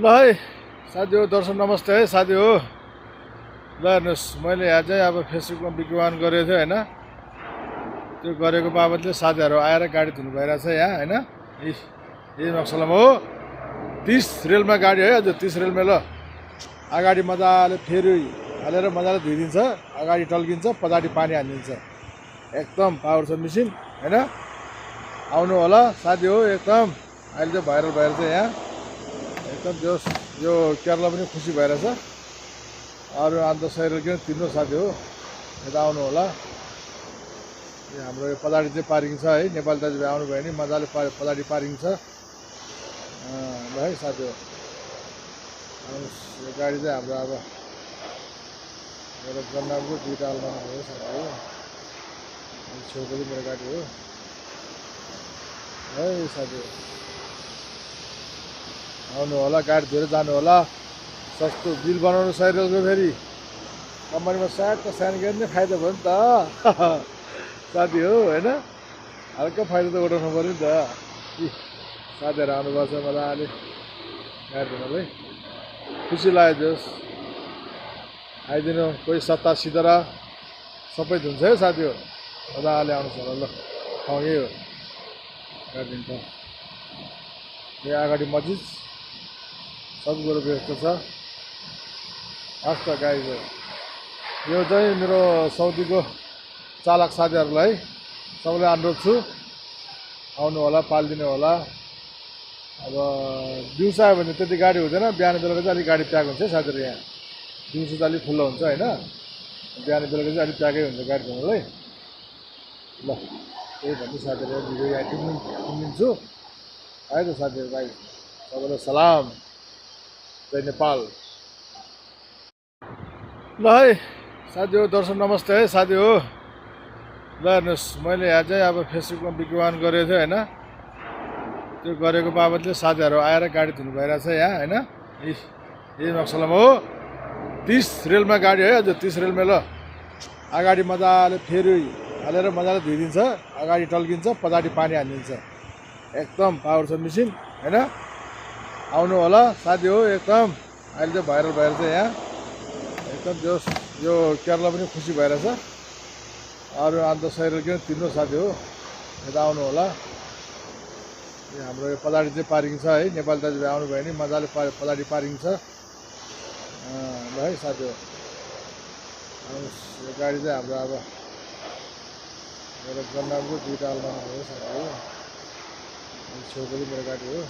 ल है साथी हो, दर्शन नमस्ते है साथी हो। ल हेर्नुहोस्, मैले यहाँ चाहिँ अब फेसबुकमा विज्ञापन गरेको थिएँ होइन। त्यो गरेको बाबतले साथीहरू आएर गाडी धुनु भइरहेछ यहाँ होइन। यही नक्सलमा हो 30 रेलमा गाडी है। अझ 30 रेलमा ल अगाडि मजाले फेरि हालेर मजाले धुइदिन्छ, अगाडि टल्किन्छ, पछाडि पानी हालिदिन्छ। एकदम पावर छ मेसिन होइन। आउनु होला साथी हो, एकदम अहिले चाहिँ भाइरल भएर चाहिँ यहाँ एकदम यो केरला पनि खुसी भइरहेछ। अरू अन्त शरीर किन तिम्रो साथी हो, यता आउनु होला। हाम्रो यो पछाडि चाहिँ पार्किङ छ है। नेपाली दाजुभाइ आउनुभयो भने मजाले पछाडि पार्किङ छ ल है साथी हो। यो गाडी चाहिँ हाम्रो अब मेरो गन्नाको दुईवटा अलमाना भयो साथी हो। छेउको चाहिँ मेरो गाडी हो है साथी हो। आउनु होला, गाडी धोएर जानु होला। सस्तो बिल बनाउनु सहिरहेको फेरि कम्पनीमा स्याट सानो गरी नै फाइदा भयो नि त साथी हो होइन। हल्का फाइदा त उठाउनु पऱ्यो नि त। साथीहरू आउनुपर्छ मजाले गाडी धुनलाई। खुसी लाग्यो जोस् आइदिनु। कोही सत्ता सिधरा सबै धुन्छ है साथी हो। मजाले आउनुहोस् होला ल। ठाउँ यही हो गाडी दिन्छ। यो अगाडि मस्जिद सब कुरो व्यवस्था छ। हस् त गाडी चाहिँ यो चाहिँ मेरो साउदीको चालक साथीहरूलाई सबैलाई अनुरोध छु, आउनु होला, पालिदिनु होला। अब दिउँसो आयो भने त्यति गाडी हुँदैन, बिहान बेलुका चाहिँ अलिक गाडी प्याक हुन्छ है साथीहरू। यहाँ दिउँसो चाहिँ अलिक खुल्लो हुन्छ होइन, बिहान बेलुका चाहिँ अलिक प्याकै हुन्छ गाडी धुनलाई। ल त्यही भन्छु साथीहरू, भिडियो यहाँ टिपिदिन्छु है त साथीहरू। भाइ सबैलाई सलाम, जय नेपाल। ल है साथी हो, दर्शन नमस्ते है साथी हो। ल हेर्नुहोस्, मैले यहाँ चाहिँ अब फेसबुकमा विज्ञापन गरेको थिएँ होइन। त्यो गरेको बाबतले साथीहरू आएर गाडी धुनु भइरहेछ यहाँ होइन। यही नक्सलमा हो 30 रेलमा गाडी है। अझ 30 रेलमा ल अगाडि मजाले फेरि हालेर मजाले धुइदिन्छ, अगाडि टल्किन्छ, पछाडि पानी हालिदिन्छ। एकदम पावर छ मेसिन होइन। आउनु होला साथी हो, एकदम अहिले चाहिँ भाइरल भएर चाहिँ यहाँ एकदम यो केरला पनि खुसी भइरहेछ। अरू अन्त शरीर किन तिम्रो साथी हो, यता आउनु होला। हाम्रो यो पछाडि चाहिँ पार्किङ छ है। नेपाली दाजुभाइ आउनुभयो भने मजाले पछाडि पार्किङ छ ल है साथी हो। यो गाडी चाहिँ हाम्रो अब मेरो गन्नाको दुईवटा अलमाना भयो साथी हो। छेउको चाहिँ मेरो गाडी हो।